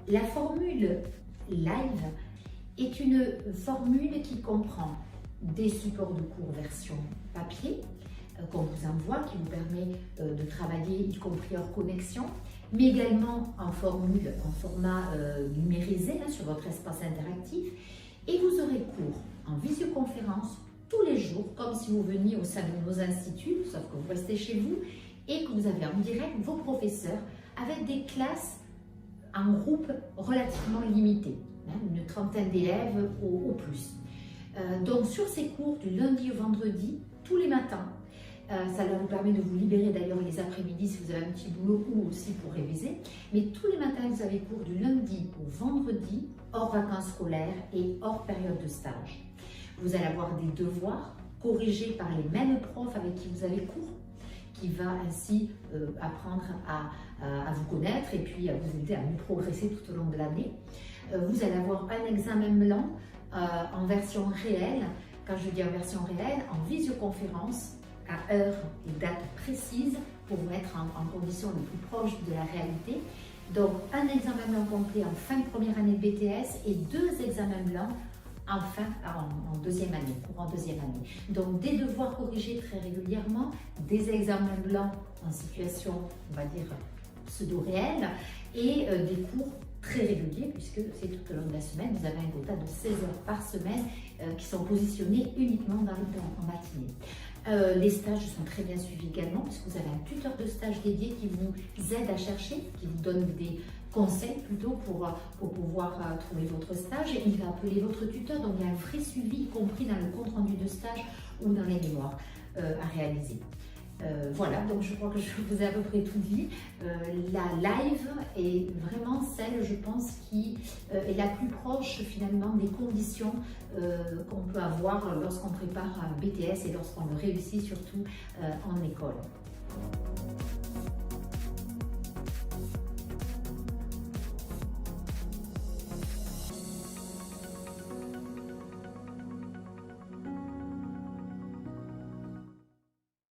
La formule live est une formule qui comprend des supports de cours version papier qu'on vous envoie, qui vous permet de travailler, y compris hors connexion, mais également en format numérisé sur votre espace interactif. Et vous aurez cours en visioconférence tous les jours, comme si vous veniez au sein de nos instituts, sauf que vous restez chez vous et que vous avez en direct vos professeurs avec des classes en groupe relativement limité, une trentaine d'élèves au plus. Donc sur ces cours du lundi au vendredi, tous les matins, ça vous permet de vous libérer d'ailleurs les après-midi si vous avez un petit boulot ou aussi pour réviser, mais tous les matins vous avez cours du lundi au vendredi, hors vacances scolaires et hors période de stage. Vous allez avoir des devoirs corrigés par les mêmes profs avec qui vous avez cours, qui va ainsi apprendre à vous connaître et puis à vous aider à mieux progresser tout au long de l'année. Vous allez avoir un examen blanc en version réelle. Quand je dis en version réelle, en visioconférence, à heure et date précise pour vous mettre en condition le plus proche de la réalité. Donc un examen blanc complet en fin de première année de BTS et 2 examens blancs en deuxième année, courant deuxième année. Donc des devoirs corrigés très régulièrement, des examens blancs en situation, on va dire, pseudo-réelle et des cours très réguliers puisque c'est tout au long de la semaine. Vous avez un quota de 16 heures par semaine qui sont positionnés uniquement en matinée. Les stages sont très bien suivis également puisque vous avez un tuteur de stage dédié qui vous aide à chercher, qui vous donne des conseils plutôt pour pouvoir trouver votre stage. Il va appeler votre tuteur, donc il y a un vrai suivi, y compris dans le compte rendu de stage ou dans les mémoires à réaliser. Voilà, donc je crois que je vous ai à peu près tout dit. La live est vraiment celle, je pense, qui est la plus proche finalement des conditions qu'on peut avoir lorsqu'on prépare un BTS et lorsqu'on le réussit surtout en école.